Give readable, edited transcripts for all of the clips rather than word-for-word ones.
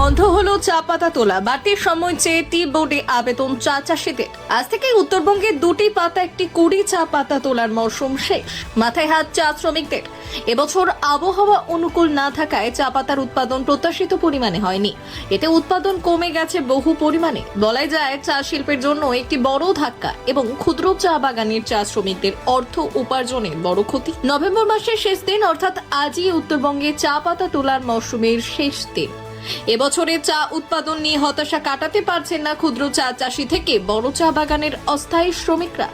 বন্ধ হলো চা পাতা তোলা। বাড়তি সময় চেয়ে টি বোর্ডে আবেদন চা চাষিদের। আজ থেকে উত্তরবঙ্গে দুটি পাতা একটি কুড়ি চা পাতা তোলার মরশুম শেষ। মাথায় হাত চা শ্রমিকদের। এবছর আবহাওয়া অনুকূল না থাকায় চা পাতার উৎপাদন প্রত্যাশিত পরিমাণে হয়নি। এতে উৎপাদন কমে গেছে বহু পরিমাণে। বলাই যায় চা শিল্পের জন্য একটি বড় ধাক্কা এবং ক্ষুদ্র চা বাগানের চা শ্রমিকদের অর্থ উপার্জনে বড় ক্ষতি। নভেম্বর মাসের শেষ দিন অর্থাৎ আজই উত্তরবঙ্গে চা পাতা তোলার মরশুমের শেষ দিন। এবছরে চা উৎপাদন নিয়ে হতাশা কাটাতে পারছেন না ক্ষুদ্র চা চাষি থেকে বড় চা বাগানের অস্থায়ী শ্রমিকরা।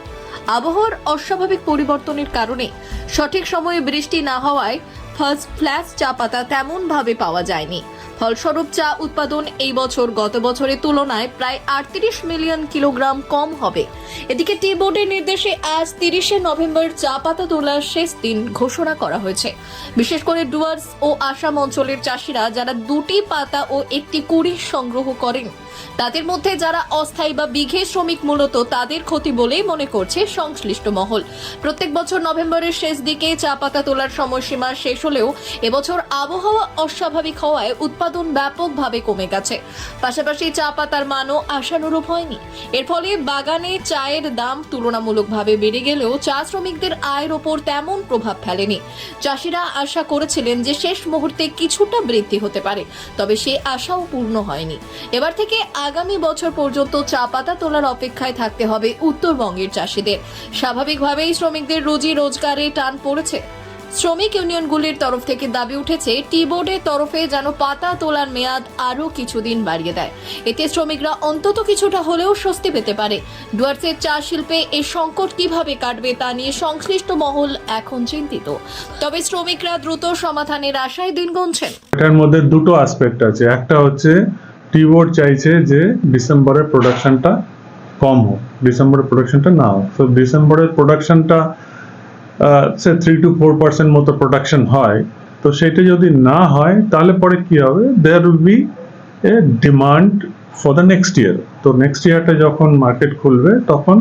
আবহাওয়ার অস্বাভাবিক পরিবর্তনের কারণে সঠিক সময়ে বৃষ্টি না হওয়ায় ফার্স্ট ফ্ল্যাশ চা পাতা তেমন ভাবে পাওয়া যায়নি। ফলস্বরূপ চা উৎপাদন এই বছর গত বছরের তুলনায় প্রায় 38 মিলিয়ন কিলোগ্রাম কম হবে। এদিকে টি বোর্ডের নির্দেশে আজ 30শে নভেম্বর চা পাতা তোলার শেষ দিন ঘোষণা করা হয়েছে। বিশেষ করে ডুয়ার্স ও আসাম অঞ্চলের চাষিরা যারা দুটি পাতা ও একটি কুড়ি সংগ্রহ করেন, তাদের মধ্যে যারা অস্থায়ী বা বিঘে শ্রমিক মূলত তাদের ক্ষতি বলেই মনে করছে সংশ্লিষ্ট মহল। প্রত্যেক বছর নভেম্বরের শেষ দিকে চা পাতা তোলার সময়সীমা শেষ হলেও এবছর আবহাওয়া অস্বাভাবিক হওয়ায় উৎপাদন ব্যাপকভাবে কমে গেছে। পাশাপাশি চা পাতার মানও আশানুরূপ হয়নি। এর ফলে বাগানে চায়ের দাম তুলনামূলকভাবে বেড়ে গেলেও চা শ্রমিকদের আয়ের ওপর তেমন প্রভাব ফেলেনি। চাষিরা আশা করেছিলেন যে শেষ মুহূর্তে কিছুটা বৃদ্ধি হতে পারে, তবে সে আশাও পূর্ণ হয়নি। এবার থেকে আগামী বছর পর্যন্ত চা পাতা তোলার অপেক্ষায় থাকতে হবে উত্তরবঙ্গের চাষিদের। স্বাভাবিকভাবেই শ্রমিকদের রুজি রোজগারে টান পড়েছে। শ্রমিক ইউনিয়নগুলির তরফ থেকে দাবি উঠেছে টি বোর্ডের তরফে যেন পাতা তোলার মেয়াদ আরও কিছুদিন বাড়িয়ে দেয়। এতে শ্রমিকরা অন্তত কিছুটা হলেও স্বস্তি পেতে পারে। ডুয়ার্সের চা শিল্পে এই সংকট কিভাবে কাটবে তা নিয়ে সংশ্লিষ্ট মহল এখন চিন্তিত। তবে শ্রমিকরা দ্রুত সমাধানের আশায় দিন গুনছেন। এটার মধ্যে দুটো অ্যাসপেক্ট আছে। একটা হচ্ছে টি বোর্ড চাইছে যে ডিসেম্বরের প্রোডাকশনটা কম হোক, ডিসেম্বরের প্রোডাকশনটা না হোক। তো ডিসেম্বরের প্রোডাকশনটা সে 3 to 4% মতো প্রোডাকশন হয়। তো সেটা যদি না হয় তাহলে পরে কি হবে, there will be a demand for the next year. তো নেক্সট ইয়ারটা যখন মার্কেট খুলবে তখন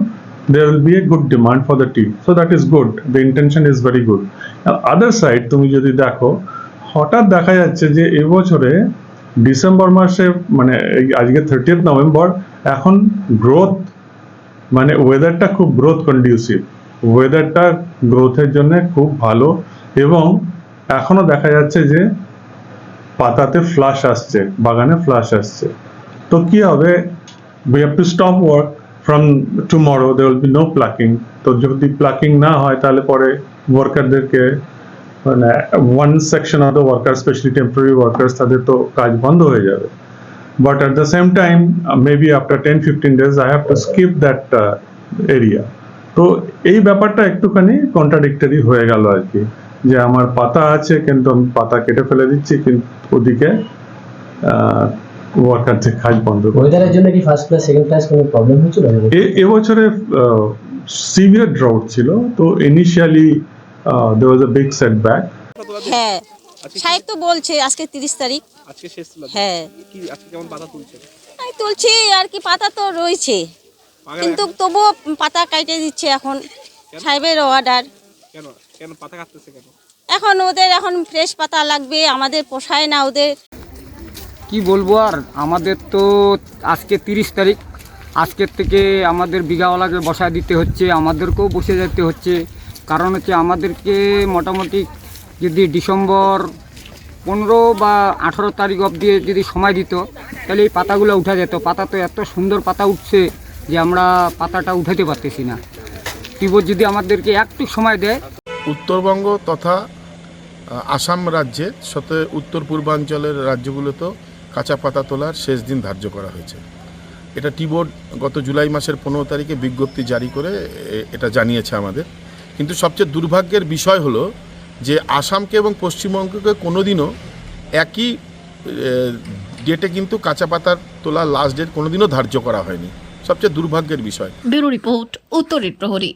there will be a good demand for the tea, so that is good, the intention is very good. Other side তুমি যদি দেখো, হঠাৎ দেখা যাচ্ছে যে এবছরে ডিসেম্বর মাসে মানে আজকে 30th নভেম্বর, এখন গ্রোথ মানে ওয়েদারটা খুব গ্রোথ কন্ডিউসিভ, ওয়েদারটা গ্রোথের জন্য খুব ভালো এবং এখনো দেখা যাচ্ছে যে পাতাতে ফ্লাশ আসছে, বাগানে ফ্লাশ আসছে। তো কি হবে, we have to stop work from tomorrow, there will be no plucking. তো যদি প্লাকিং না হয় তাহলে পরে ওয়ার্কারদেরকে মানে one section of the workers, especially temporary workers, তাদের তো কাজ বন্ধ হয়ে যাবে। But at the same time, maybe after 10-15 days I have to skip that area. তো এই ব্যাপারটা একটুখানি কন্ট্রাডিক্টরি হয়ে গেল আর কি, যে আমার পাতা আছে কিন্তু আমি পাতা কেটে ফেলে দিচ্ছি, কিন্তু ওদিকে ওয়ার্কারদের কাজ বন্ধ। ওয়েদারের জন্য কি ফার্স্ট ক্লাস সেকেন্ড ক্লাস কোনো প্রবলেম হয়েছিল? এবছরে সিভিয়ার ড্রাউট ছিল, তো initially there was a big setback. হ্যাঁ, সাহেব তো বলছে আজকে 30 তারিখ, আজকে শেষ ছিল। হ্যাঁ কি আজকে কেমন পাতা তুলছে? আমি তুলছি আর কি, পাতা তো রয়েছে কিন্তু তবুও পাতা কাটে দিচ্ছে এখন সাহেবের অর্ডার। কেন কেন পাতা কাটতেছে কেন? এখন ওদের এখন ফ্রেশ পাতা লাগবে, আমাদের পোষায় না ওদের। কি বলবো আর, আমাদের তো আজকে 30 তারিখ, আজকের থেকে আমাদের বিঘাওয়ালাকে বসায় দিতে হচ্ছে, আমাদেরকেও বসে যেতে হচ্ছে। কারণ হচ্ছে আমাদেরকে মোটামুটি যদি ডিসেম্বর 15 বা 18 তারিখ অবধি যদি সময় দিত তাহলে এই পাতাগুলো উঠা যেত। পাতা তো এত সুন্দর পাতা উঠছে যে আমরা পাতাটা উঠাতে পারতেছি না। টিবোর্ড যদি আমাদেরকে একটু সময় দেয়। উত্তরবঙ্গ তথা আসাম রাজ্যের সাথে উত্তর পূর্বাঞ্চলের রাজ্যগুলোতেও কাঁচা পাতা তোলার শেষ দিন ধার্য করা হয়েছে। এটা টি বোর্ড গত জুলাই মাসের 15 তারিখে বিজ্ঞপ্তি জারি করে এটা জানিয়েছে আমাদের। কিন্তু সবচেয়ে দুর্ভাগ্যের বিষয় হলো যে আসামকে এবং পশ্চিমবঙ্গকে কোনোদিনও একই ডেটে কিন্তু কাঁচা পাতার তোলার লাস্ট ডেট কোনোদিনও ধার্য করা হয়নি, সবচেয়ে দুর্ভাগ্যের বিষয়। ব্যুরো রিপোর্ট, উত্তরের প্রহরী।